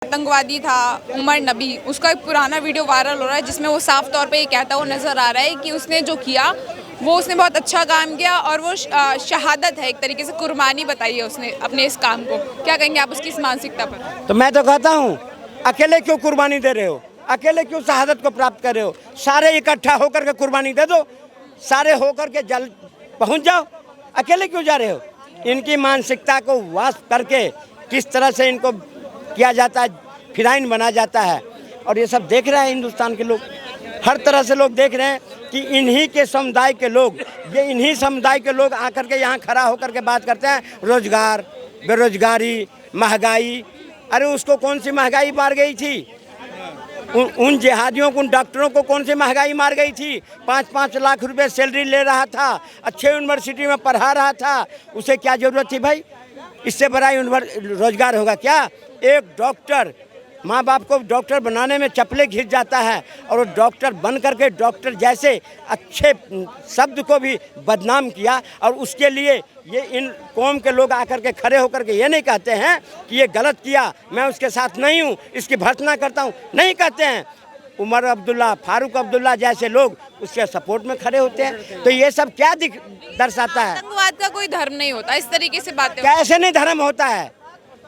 आतंकवादी था उमर नबी, उसका एक पुराना वीडियो वायरल हो रहा है जिसमें वो साफ तौर पे ये कहता हुआ नजर आ रहा है कि उसने जो किया वो उसने बहुत अच्छा काम किया और वो शहादत है, एक तरीके से कुर्बानी बताई है उसने अपने इस काम को। क्या कहेंगे आप उसकी इस मानसिकता पर? तो मैं तो कहता हूँ, अकेले क्यों कुर्बानी दे रहे हो, अकेले क्यों शहादत को प्राप्त कर रहे हो, सारे इकट्ठा होकर के कुर्बानी दे दो, सारे होकर के जल पहुँच जाओ, अकेले क्यों जा रहे हो। इनकी मानसिकता को वास्प करके किस तरह से इनको किया जाता है, फिराइन बना जाता है। और ये सब देख रहे हैं हिंदुस्तान के लोग, हर तरह से लोग देख रहे हैं कि इन्हीं के समुदाय के लोग, ये इन्हीं समुदाय के लोग आकर के यहाँ खड़ा होकर के बात करते हैं रोजगार, बेरोजगारी, महंगाई। अरे उसको कौन सी महंगाई मार गई थी, उन जिहादियों को, उन डॉक्टरों को कौन सी महंगाई मार गई थी। 5-5 लाख रुपए सैलरी ले रहा था, अच्छे यूनिवर्सिटी में पढ़ा रहा था, उसे क्या ज़रूरत थी भाई। इससे बड़ा रोजगार होगा क्या। एक डॉक्टर, माँ बाप को डॉक्टर बनाने में चपले घिस जाता है और वो डॉक्टर बन करके डॉक्टर जैसे अच्छे शब्द को भी बदनाम किया। और उसके लिए ये इन कौम के लोग आकर के खड़े होकर के ये नहीं कहते हैं कि ये गलत किया, मैं उसके साथ नहीं हूँ, इसकी भर्त्सना करता हूँ, नहीं कहते हैं। उमर अब्दुल्ला, फारूक अब्दुल्ला जैसे लोग उसके सपोर्ट में खड़े होते हैं। तो ये सब क्या दर्शाता है। आतंकवाद का कोई धर्म नहीं होता, इस तरीके से बातें कैसे नहीं धर्म होता है,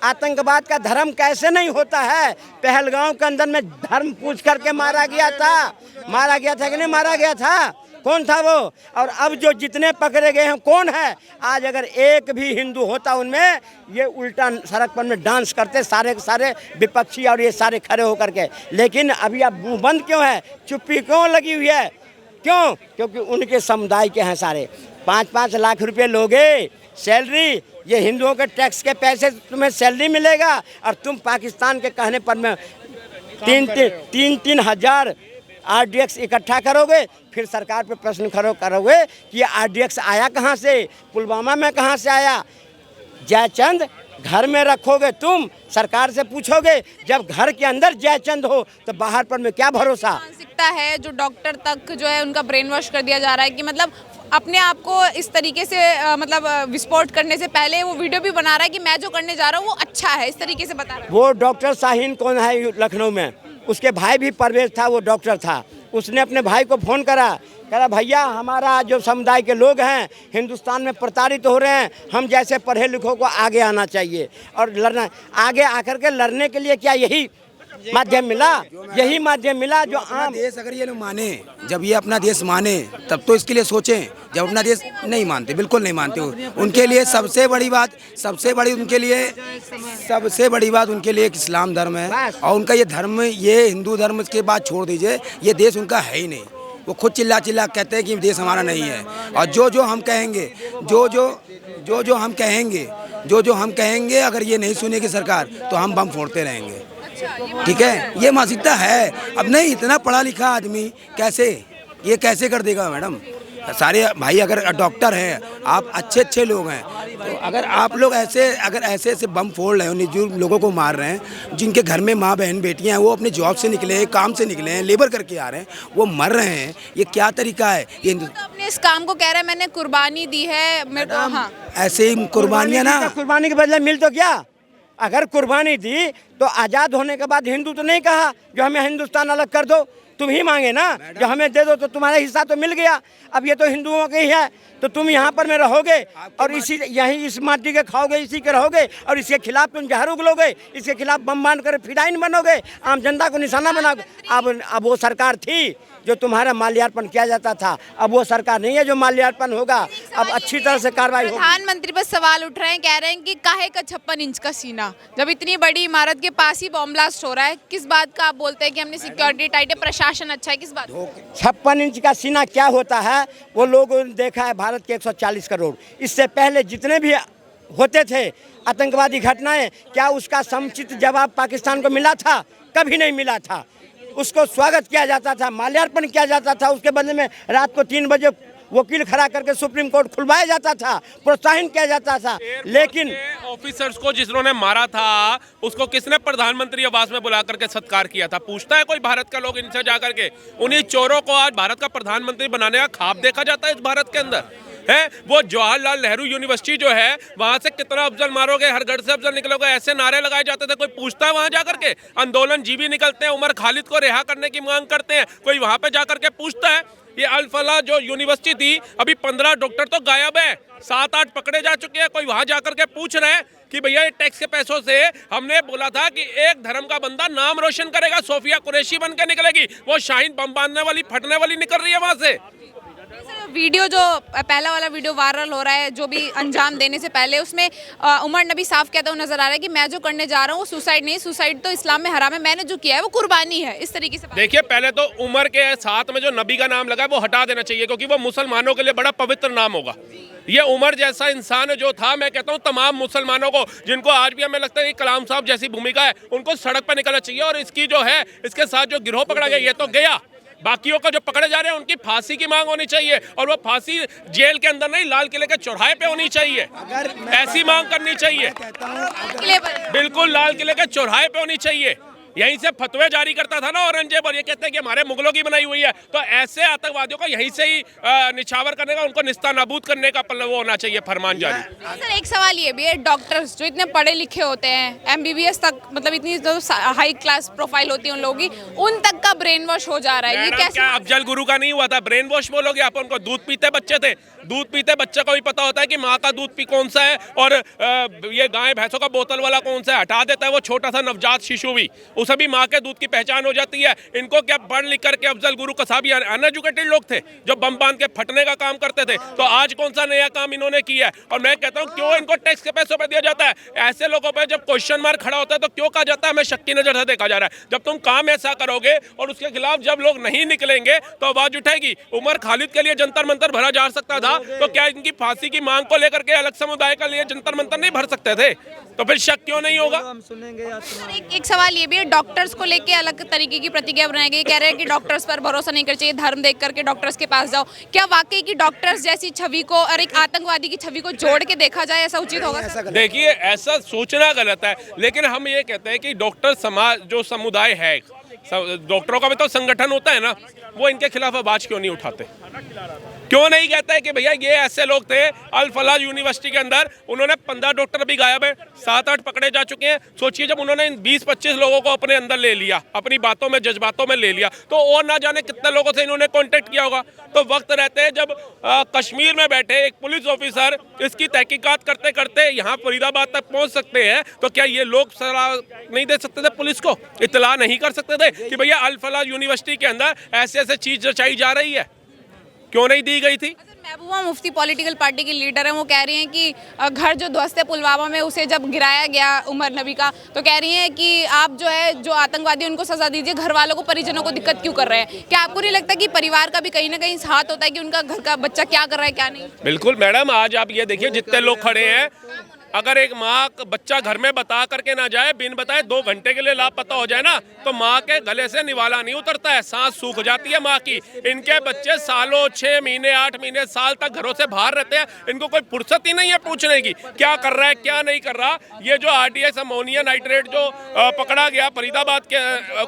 आतंकवाद का धर्म कैसे नहीं होता है। पहलगांव के अंदर में धर्म पूछ करके मारा गया था कि नहीं मारा गया था, कौन था वो। और अब जो जितने पकड़े गए हैं कौन है, आज अगर एक भी हिंदू होता उनमें, ये उल्टा सड़क पर में डांस करते सारे के सारे विपक्षी और ये सारे खड़े होकर के। लेकिन अभी अब मुंह बंद क्यों है, चुप्पी क्यों लगी हुई है, क्यों? क्योंकि उनके समुदाय के हैं सारे। 5-5 लाख रुपए लोगे सैलरी, ये हिंदुओं के टैक्स के पैसे तुम्हें सैलरी मिलेगा और तुम पाकिस्तान के कहने पर में 3-3 हजार RDX इकट्ठा करोगे, फिर सरकार पे प्रश्न करोगे कि ये RDX आया कहाँ से, पुलवामा में कहाँ से आया। जयचंद घर में रखोगे तुम, सरकार से पूछोगे, जब घर के अंदर जयचंद हो तो बाहर पर में क्या भरोसा। मानसिकता है जो डॉक्टर तक जो है उनका ब्रेन वॉश कर दिया जा रहा है कि मतलब अपने आप को इस तरीके से मतलब विस्फोट करने से पहले वो वीडियो भी बना रहा है कि मैं जो करने जा रहा हूँ वो अच्छा है, इस तरीके से बता रहा है। वो डॉक्टर शाहीन कौन है लखनऊ में, उसके भाई भी परवेज था, वो डॉक्टर था। उसने अपने भाई को फ़ोन करा, कह रहा भैया हमारा जो समुदाय के लोग हैं हिंदुस्तान में प्रताड़ित हो रहे हैं, हम जैसे पढ़े लिखों को आगे आना चाहिए और लड़ना, आगे आकर के लड़ने के लिए क्या यही माध्यम मिला, यही माध्यम मिला जो आम देश अगर ये लोग माने, जब ये अपना देश माने तब तो इसके लिए सोचें। जब अपना देश नहीं मानते, बिल्कुल नहीं मानते, उनके लिए सबसे बड़ी बात उनके लिए एक इस्लाम धर्म है। और उनका ये धर्म, ये हिंदू धर्म के बाद छोड़ दीजिए, ये देश उनका है ही नहीं। वो खुद चिल्ला कहते हैं कि देश हमारा नहीं है। और जो हम कहेंगे, जो हम कहेंगे अगर ये नहीं सुनेगी सरकार तो हम बम फोड़ते रहेंगे। ठीक है, ये मानसिकता है। अब नहीं, इतना पढ़ा लिखा आदमी ये कैसे कर देगा मैडम। सारे भाई अगर डॉक्टर हैं, आप अच्छे लोग हैं, तो अगर आप लोग ऐसे बम फोड़ रहे हो, जो लोगों को मार रहे हैं, जिनके घर में माँ बहन बेटियां हैं, वो अपने जॉब से निकले हैं, काम से निकले हैं, लेबर करके आ रहे हैं, वो मर रहे हैं, ये क्या तरीका है। ये तो अपने इस काम को कह रहा है मैंने कुर्बानी दी है मेरे को। हाँ, ऐसे ही कुर्बानियाँ ना, कुर्बानी के बदले मिल तो क्या। अगर कुर्बानी दी तो आज़ाद होने के बाद हिंदू तो नहीं कहा जो हमें हिंदुस्तान अलग कर दो, तुम ही मांगे ना जो हमें दे दो, तो तुम्हारा हिस्सा तो मिल गया। अब ये तो हिंदुओं के ही है, तो तुम यहाँ पर में रहोगे और यहीं इस माटी के खाओगे, इसी के रहोगे और इसके खिलाफ तुम जहर उगलोगे, इसके खिलाफ बम बांध कर फिराइन बनोगे, आम जनता को निशाना बनाओगे। अब वो सरकार थी जो तुम्हारा माल्यार्पण किया जाता था, अब वो सरकार नहीं है जो माल्यार्पण होगा। अब अच्छी तरह से कार्रवाई होगी। प्रधानमंत्री पर सवाल उठ रहे हैं, कह रहे हैं कि काहे का 56 इंच का सीना, जब इतनी बड़ी इमारत के पास ही बॉम्ब ब्लास्ट हो रहा है। किस बात का आप बोलते हैं कि हमने सिक्योरिटी टाइट है, प्रशासन अच्छा है, किस बात? 56 इंच का सीना क्या होता है वो लोगों ने देखा है। भारत के 140 करोड़, इससे पहले जितने भी होते थे आतंकवादी घटनाएं, क्या उसका समुचित जवाब पाकिस्तान को मिला था? कभी नहीं मिला था। उसको स्वागत किया जाता था, माल्यार्पण किया जाता था, उसके बदले में रात को 3 बजे वकील खड़ा करके सुप्रीम कोर्ट खुलवाया जाता था, प्रोत्साहन किया जाता था। लेकिन ऑफिसर्स को जिन्होंने मारा था उसको किसने प्रधानमंत्री आवास में बुला करके सत्कार किया था? पूछता है कोई भारत का लोग इनसे जाकर के? उन्हीं चोरों को आज भारत का प्रधानमंत्री बनाने का ख्वाब देखा जाता है इस भारत के अंदर। है। वो जवाहरलाल नेहरू यूनिवर्सिटी जो है वहां से कितना अफजल मारोगे, हर घर से अफजल निकलोगे, ऐसे नारे लगाए जाते थे। कोई पूछता है वहां जाकर के? आंदोलन जीवी निकलते हैं, उमर खालिद को रिहा करने की मांग करते हैं, कोई वहां पे जाकर के पूछता है? ये अल फलाह जो यूनिवर्सिटी थी, अभी 15 डॉक्टर तो गायब है, 7-8 पकड़े जा चुके हैं। कोई वहां जाकर के पूछ रहे हैं कि भैया ये टैक्स के पैसों से हमने बोला था कि एक धर्म का बंदा नाम रोशन करेगा, सोफिया कुरैशी बन के निकलेगी, वो शाहीन बम बांधने वाली, फटने वाली निकल रही है वहां से। वीडियो जो पहला वाला वीडियो वायरल हो रहा है, जो भी अंजाम देने से पहले, उसमें उमर नबी साफ कहता हुआ नजर आ रहा है कि मैं जो करने जा रहा हूँ वो सुसाइड नहीं, सुसाइड तो इस्लाम में हराम है, मैंने जो किया है वो कुर्बानी है। इस तरीके से देखिए, पहले तो उमर के साथ में जो नबी का नाम लगा है वो हटा देना चाहिए, क्योंकि वो मुसलमानों के लिए बड़ा पवित्र नाम होगा। ये उमर जैसा इंसान जो था, मैं कहता हूँ तमाम मुसलमानों को, जिनको आज भी हमें लगता है कि कलाम साहब जैसी भूमिका है, उनको सड़क पर निकलना चाहिए। और इसकी जो है, इसके साथ जो गिरोह पकड़ा गया ये तो गया, बाकियों का जो पकड़े जा रहे हैं उनकी फांसी की मांग होनी चाहिए, और वो फांसी जेल के अंदर नहीं, लाल किले के चौराहे पे होनी चाहिए। ऐसी मांग करनी चाहिए, बिल्कुल लाल किले के चौराहे पे होनी चाहिए। यहीं से फतवे जारी करता था ना औरंगजेब, और ये कहते हैं कि हमारे मुगलों की बनाई हुई है। तो ऐसे आतंकवादियों को यहीं से ही निछावर करने का, उनको निस्ता नाबूद करने का वो होना चाहिए फरमान जारी। सर एक सवाल ये भी है, डॉक्टर्स जो इतने पढ़े लिखे होते हैं, MBBS तक, मतलब इतनी जो हाई क्लास प्रोफाइल होती है उन लोगों की, उन तक का ब्रेन वॉश हो जा रहा है, ये कैसे? क्या अफजल गुरु का नहीं हुआ था ब्रेन वॉश? बोलोगे आप? उनको दूध पीते बच्चे थे, दूध पीते बच्चे को भी पता होता है कि माँ का दूध पी कौन सा है और ये गाय भैंसों का बोतल वाला कौन सा है, हटा देता है वो छोटा सा नवजात शिशु भी, उसे भी माँ के दूध की पहचान हो जाती है। इनको क्या पढ़ लिख करके अफजल गुरु कसाबी अनएजुकेटेड लोग थे जो बम बांध के फटने का काम करते थे, तो आज कौन सा नया काम इन्होंने किया है? और मैं कहता हूँ क्यों इनको टैक्स के पैसों पर दिया जाता है? ऐसे लोगों पर जब क्वेश्चन मार्क खड़ा होता है तो क्यों कहा जाता है हमें शक की नजर से देखा जा रहा है? जब तुम काम ऐसा करोगे और उसके खिलाफ जब लोग नहीं निकलेंगे तो आवाज उठेगी। उमर खालिद के लिए जंतर मंतर भरा जा सकता था, तो क्या इनकी फांसी की मांग को लेकर के अलग समुदाय के लिए जंतर मंतर नहीं भर सकते थे? तो फिर शक क्यों नहीं होगा? एक सवाल ये भी है, डॉक्टर्स को लेके अलग तरीके की प्रतिक्रिया बनाई गई, कह रहे हैं कि डॉक्टर्स पर भरोसा नहीं करना चाहिए, धर्म देख करके डॉक्टर्स के पास जाओ। क्या वाकई की डॉक्टर्स जैसी छवि को और एक आतंकवादी की छवि को जोड़ के देखा जाए, ऐसा उचित होगा? देखिए, ऐसा सोचना गलत है, लेकिन हम ये कहते हैं कि डॉक्टर समाज जो समुदाय है, डॉक्टरों का भी तो संगठन होता है ना, वो इनके खिलाफ आवाज क्यों नहीं उठाते? क्यों नहीं कहता है कि भैया ये ऐसे लोग थे अल फलाह यूनिवर्सिटी के अंदर, उन्होंने 15 डॉक्टर भी गायब है, 7-8 पकड़े जा चुके हैं। सोचिए जब उन्होंने 20-25 लोगों को अपने अंदर ले लिया, अपनी बातों में जज्बातों में ले लिया, तो और ना जाने कितने लोगों से इन्होंने कांटेक्ट किया होगा। तो वक्त रहते हैं जब कश्मीर में बैठे एक पुलिस ऑफिसर इसकी तहकीकात करते करते यहाँ फरीदाबाद तक पहुँच सकते हैं, तो क्या ये लोग सलाह नहीं दे सकते थे? पुलिस को इतला नहीं कर सकते थे कि भैया अल फलाह यूनिवर्सिटी के अंदर ऐसे ऐसे चीज रचाई जा रही है? क्यों नहीं दी गई थी? महबूबा मुफ्ती पॉलिटिकल पार्टी की लीडर है, वो कह रही हैं कि घर जो ध्वस्त है पुलवामा में, उसे जब गिराया गया उमर नबी का, तो कह रही हैं कि आप जो है जो आतंकवादी उनको सजा दीजिए, घर वालों को, परिजनों को दिक्कत क्यों कर रहे हैं? क्या आपको नहीं लगता कि परिवार का भी कहीं ना कहीं हाथ होता है कि उनका घर का बच्चा क्या कर रहा है क्या नहीं? बिल्कुल मैडम, आज आप ये देखिए जितने लोग खड़े हैं, अगर एक माँ बच्चा घर में बता करके ना जाए, बिन बताए 2 घंटे के लिए लापता हो जाए ना, तो माँ के गले से निवाला नहीं उतरता है, सांस सूख जाती है माँ की। इनके बच्चे सालों, 6 महीने, 8 महीने, साल तक घरों से बाहर रहते हैं, इनको कोई फुर्सत ही नहीं है पूछने की क्या कर रहा है क्या नहीं कर रहा। ये जो RDX अमोनिया नाइट्रेट जो पकड़ा गया फरीदाबाद के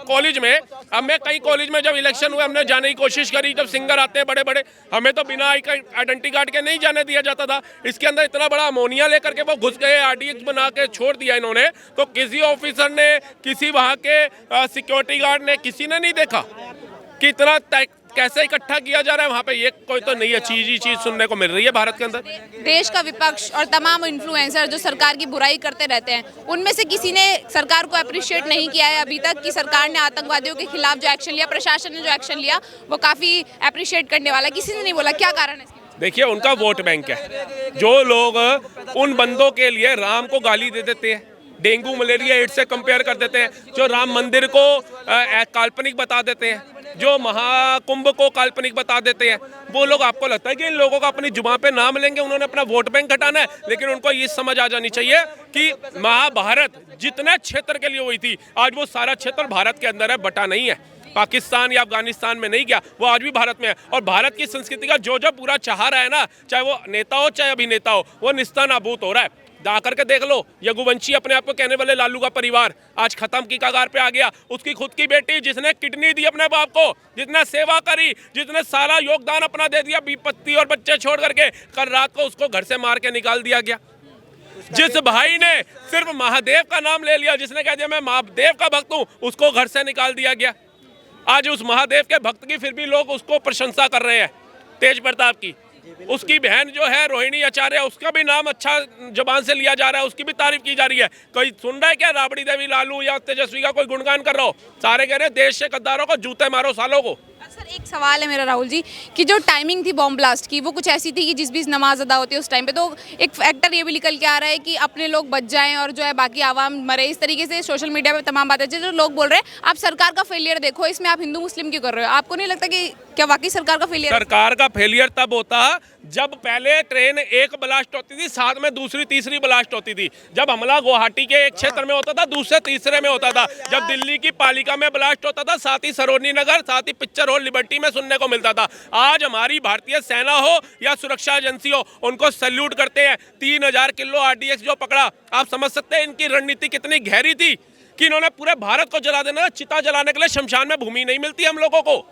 कॉलेज में, हमें कई कॉलेज में जब इलेक्शन हुए हमने जाने की कोशिश करी, जब सिंगर आते हैं बड़े बड़े, हमें तो बिना आइडेंटिटी कार्ड के नहीं जाने दिया जाता था। इसके अंदर इतना बड़ा अमोनिया लेकर के वो घुस गए, RDX बना के छोड़ दिया इन्होंने, तो किसी ऑफिसर ने, किसी वहां के सिक्योरिटी गार्ड ने, किसी ने नहीं देखा कि इतना कैसे इकट्ठा किया जा रहा है वहां पे। ये कोई तो नई चीज सुनने को मिल रही है भारत के अंदर। देश का विपक्ष और तमाम इन्फ्लुएंसर जो सरकार की बुराई करते रहते हैं, उनमें से किसी ने सरकार को अप्रिशिएट नहीं किया है अभी तक कि सरकार ने आतंकवादियों के खिलाफ जो एक्शन लिया, प्रशासन ने जो एक्शन लिया, वो काफी अप्रिशिएट करने वाला, किसी ने नहीं बोला। क्या कारण है? देखिए, उनका वोट बैंक है। जो लोग उन बंदों के लिए राम को गाली दे देते हैं, डेंगू मलेरिया एड्स से कंपेयर कर देते हैं, जो राम मंदिर को काल्पनिक बता देते हैं, जो महाकुंभ को काल्पनिक बता देते हैं, वो लोग, आपको लगता है कि इन लोगों का अपनी जुबान पे नाम लेंगे, उन्होंने अपना वोट बैंक घटाना है? लेकिन उनको ये समझ आ जानी चाहिए कि महाभारत जितने क्षेत्र के लिए हुई थी, आज वो सारा क्षेत्र भारत के अंदर है, बटा नहीं है। पाकिस्तान या अफगानिस्तान में नहीं गया, वो आज भी भारत में है। और भारत की संस्कृति का जो पूरा चाह रहा है ना, चाहे वो नेता हो चाहे अभिनेता हो, वो निस्ता नाबूद हो रहा है। जा करके देख लो, यदुवंशी अपने आप को कहने वाले लालू का परिवार आज खत्म की कगार पे आ गया। उसकी खुद की बेटी जिसने किडनी दी अपने बाप को, जिसने सेवा करी, जिसने सारा योगदान अपना दे दिया पति और बच्चे छोड़ करके, कल रात को उसको घर से मार के निकाल दिया गया। जिस भाई ने सिर्फ महादेव का नाम ले लिया, जिसने कह दिया मैं महादेव का भक्त हूं, उसको घर से निकाल दिया गया। आज उस महादेव के भक्त की फिर भी लोग उसको प्रशंसा कर रहे हैं, तेज प्रताप की। उसकी बहन जो है रोहिणी आचार्य, उसका भी नाम अच्छा जबान से लिया जा रहा है, उसकी भी तारीफ की जा रही है। कोई सुन रहा है क्या राबड़ी देवी लालू या तेजस्वी का कोई गुणगान कर रहा हो? सारे कह रहे हैं देश से गद्दारों को जूते मारो सालों को। सर एक सवाल है मेरा राहुल जी, कि जो टाइमिंग थी बॉम्ब ब्लास्ट की वो कुछ ऐसी थी कि जिस बीच नमाज अदा होती है उस टाइम पे, तो एक फैक्टर ये भी निकल के आ रहा है कि अपने लोग बच जाएं और जो है बाकी आवाम मरे। इस तरीके से सोशल मीडिया पे तमाम बातें जो लोग बोल रहे हैं आप सरकार का फेलियर देखो, इसमें आप हिंदू मुस्लिम क्यों कर रहे हो? आपको नहीं लगता कि क्या वाकई सरकार का फेलियर? सरकार का फेलियर तब होता जब पहले ट्रेन एक ब्लास्ट होती थी, साथ में दूसरी तीसरी ब्लास्ट होती थी। जब हमला गुवाहाटी के एक क्षेत्र में होता था, दूसरे तीसरे में होता था। जब दिल्ली की पालिका में ब्लास्ट होता था, साथ ही सरोजनी नगर, साथ ही पिक्चर हॉल लिबर्टी में सुनने को मिलता था। आज हमारी भारतीय सेना हो या सुरक्षा एजेंसी हो, उनको सैल्यूट करते हैं। 3000 किलो आरडीएक्स जो पकड़ा, आप समझ सकते हैं इनकी रणनीति कितनी गहरी थी कि इन्होंने पूरे भारत को जला देना। चिता जलाने के लिए शमशान में भूमि नहीं मिलती हम लोगों को।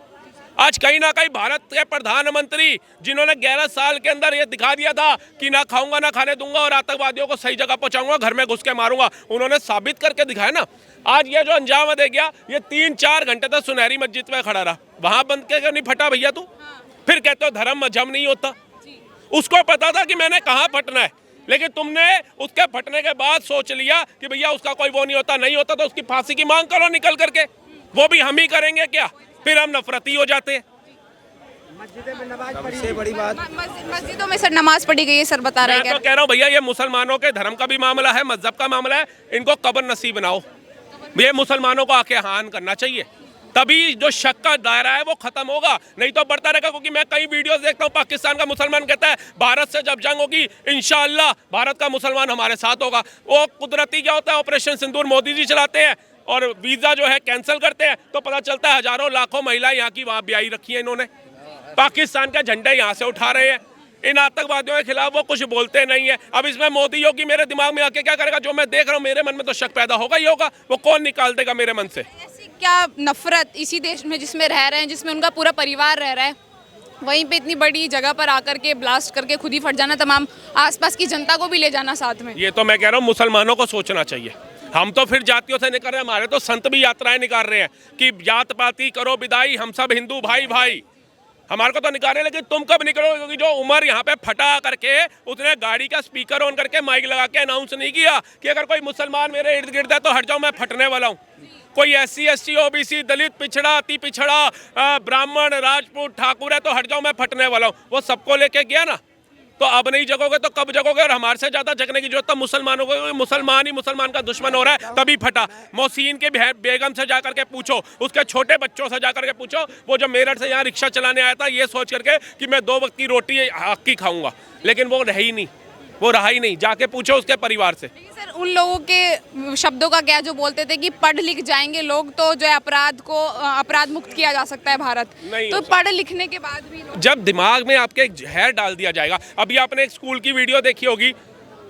आज कहीं ना कहीं भारत के प्रधानमंत्री जिन्होंने 11 साल के अंदर ये दिखा दिया था कि ना खाऊंगा ना खाने दूंगा और आतंकवादियों को सही जगह पहुंचाऊंगा, घर में घुस के मारूंगा, उन्होंने साबित करके दिखाया ना। आज ये जो अंजाम दे गया, ये 3-4 घंटे तक सुनहरी मस्जिद में खड़ा रहा, वहां बंद के नहीं फटा भैया तू? फिर कहते हो धर्म मजहब नहीं होता। उसको पता था कि मैंने कहाँ फटना है, लेकिन तुमने उसके फटने के बाद सोच लिया कि भैया उसका कोई वो नहीं होता। नहीं होता तो उसकी फांसी की मांग करो निकल करके, वो भी हम ही करेंगे क्या? फिर हम नफरती हो जाते हैं। सबसे बड़ी बात मस्जिदों में सर नमाज पढ़ी गई है, सर बता रहे हैं। मैं तो कह रहा हूँ भैया ये मुसलमानों के धर्म का भी मामला है, मजहब का मामला है। इनको कब्र नसीब बनाओ, ये मुसलमानों को आके हान करना चाहिए, तभी जो शक का दायरा है वो खत्म होगा, नहीं तो बढ़ता रहेगा। क्योंकि मैं कई वीडियोस देखता हूँ, पाकिस्तान का मुसलमान कहता है भारत से जब जंग होगी इंशाअल्लाह भारत का मुसलमान हमारे साथ होगा। वो कुदरती क्या होता है, ऑपरेशन सिंदूर मोदी जी चलाते हैं और वीज़ा जो है कैंसिल करते हैं, तो पता चलता है हजारों लाखों महिलाएं यहाँ की वहाँ ब्याही रखी है इन्होंने। पाकिस्तान का झंडा यहाँ से उठा रहे हैं। इन आतंकवादियों के खिलाफ वो कुछ बोलते नहीं है। अब इसमें मोदी योगी मेरे दिमाग में आके क्या करेगा? जो मैं देख रहा हूँ मेरे मन में तो शक पैदा होगा ही होगा, वो कौन निकाल देगा मेरे मन से? ऐसी क्या नफरत इसी देश में जिसमें रह रहे हैं, जिसमें उनका पूरा परिवार रह रहा है, वहीं पे इतनी बड़ी जगह पर आकर के ब्लास्ट करके खुद ही फट जाना, तमाम आसपास की जनता को भी ले जाना साथ में। ये तो मैं कह रहा हूँ मुसलमानों को सोचना चाहिए। हम तो फिर जातियों से निकल रहे हैं, हमारे तो संत भी यात्राएं निकाल रहे हैं कि जात पाती करो विदाई, हम सब हिंदू भाई भाई। हमारे को तो निकाल रहे हैं, लेकिन तुम कब निकलो? क्योंकि जो उमर यहाँ पे फटा करके उसने गाड़ी का स्पीकर ऑन करके माइक लगा के अनाउंस नहीं किया कि अगर कोई मुसलमान मेरे इर्द गिर्द है तो हट जाओ, मैं फटने वाला हूँ। कोई SC ST OBC दलित पिछड़ा अति पिछड़ा ब्राह्मण राजपूत ठाकुर है तो हट जाओ, मैं फटने वाला हूँ। वो सबको लेके गया ना। तो अब नहीं जगोगे तो कब जगोगे? और हमारे से ज्यादा जगने की जरूरत है मुसलमानों को। मुसलमान ही मुसलमान का दुश्मन हो रहा है, तभी फटा। मोहसिन के बेगम से जाकर के पूछो, उसके छोटे बच्चों से जाकर के पूछो, वो जब मेरठ से यहाँ रिक्शा चलाने आया था ये सोच करके कि मैं 2 वक्त की रोटी हक की खाऊंगा, लेकिन वो रही नहीं, वो रहा ही नहीं। जाके पूछो उसके परिवार से। सर उन लोगों के शब्दों का क्या जो बोलते थे कि पढ़ लिख जाएंगे लोग तो जो है अपराध मुक्त किया जा सकता है भारत, तो पढ़ लिखने के बाद भी जब दिमाग में आपके एक जहर डाल दिया जाएगा। अभी आपने एक स्कूल की वीडियो देखी होगी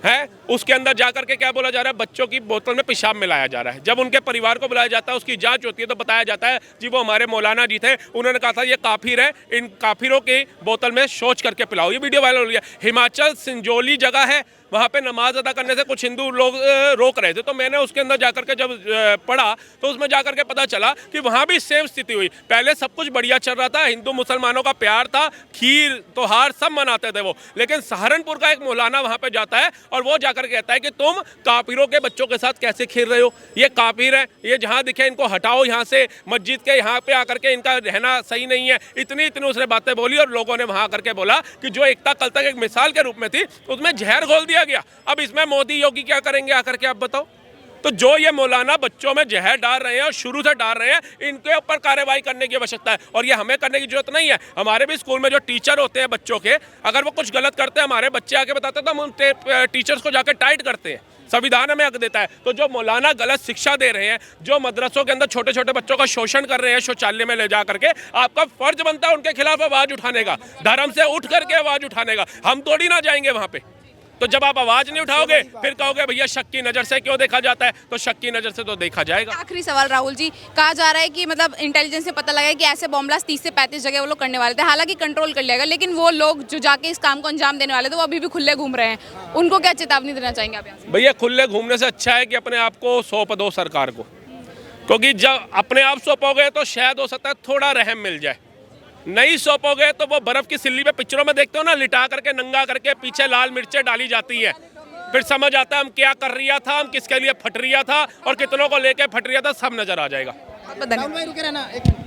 है, उसके अंदर जाकर के क्या बोला जा रहा है? बच्चों की बोतल में पेशाब मिलाया जा रहा है। जब उनके परिवार को बुलाया जाता है, उसकी जांच होती है, तो बताया जाता है जी वो हमारे मौलाना जी थे, उन्होंने कहा था ये काफिर है, इन काफिरों की बोतल में शौच करके पिलाओ। ये वीडियो वायरल हो गया। हिमाचल सिंजोली जगह है, वहाँ पे नमाज अदा करने से कुछ हिंदू लोग रोक रहे थे, तो मैंने उसके अंदर जाकर के जब पढ़ा तो उसमें जाकर के पता चला कि वहाँ भी सेम स्थिति हुई। पहले सब कुछ बढ़िया चल रहा था, हिंदू मुसलमानों का प्यार था, खीर त्योहार सब मनाते थे वो। लेकिन सहारनपुर का एक मौलाना वहाँ पे जाता है और वो जाकर कहता है कि तुम काफिरों के बच्चों के साथ कैसे खेल रहे हो? ये काफिर है, ये जहाँ दिखे इनको हटाओ यहाँ से, मस्जिद के यहाँ पे आकर के इनका रहना सही नहीं है। इतनी उसने बातें बोली और लोगों ने वहाँ करके बोला कि जो एकता कल तक एक मिसाल के रूप में थी उसमें जहर घोल दिया गया। अब इसमें मोदी योगी क्या करेंगे आकर के, आप बताओ? तो जो ये मौलाना बच्चों में जहर डाल रहे हैं और शुरू से डाल रहे हैं, इनके ऊपर कार्रवाई करने की आवश्यकता है। और ये हमें करने की जरूरत नहीं है। हमारे भी स्कूल में जो टीचर होते हैं बच्चों के, अगर वो कुछ गलत करते हैं, हमारे बच्चे आके बताते हैं तो हम उन टीचर्स को जाकर टाइट करते हैं। संविधान हमें हक देता है। तो जो मौलाना गलत शिक्षा दे रहे हैं, जो मदरसों के अंदर छोटे छोटे बच्चों का शोषण कर रहे हैं शौचालय में ले जा करके, आपका फर्ज बनता है उनके खिलाफ आवाज उठाने का, धर्म से उठ करके आवाज उठाने का। हम थोड़ी ना जाएंगे वहाँ पे। तो जब आप आवाज नहीं उठाओगे फिर कहोगे भैया शक की नजर से क्यों देखा जाता है, तो शक की नजर से तो देखा जाएगा। आखिरी सवाल राहुल जी, कहा जा रहा है कि मतलब इंटेलिजेंस से पता लगा है कि ऐसे बॉम्ब ब्लास्ट 30 से 35 जगह वो लोग करने वाले थे, हालांकि कंट्रोल कर लिया गया, लेकिन वो लोग जो जाके इस काम को अंजाम देने वाले थे वो अभी भी खुले घूम रहे हैं, उनको क्या चेतावनी देना चाहेंगे आप यहाँ से? भैया खुले घूमने से अच्छा है कि अपने आप को सौंप दो सरकार को, क्योंकि जब अपने आप सौंपोगे तो शायद हो सकता है थोड़ा रहम मिल जाए, नहीं सौंपोगे तो वो बर्फ की सिल्ली पे पिक्चरों में देखते हो ना, लिटा करके नंगा करके पीछे लाल मिर्चें डाली जाती है, फिर समझ आता है हम क्या कर रिया था, हम किसके लिए फट रिया था और कितनों को लेके फट रिया था, सब नजर आ जाएगा। बहुत बहुत धन्यवाद।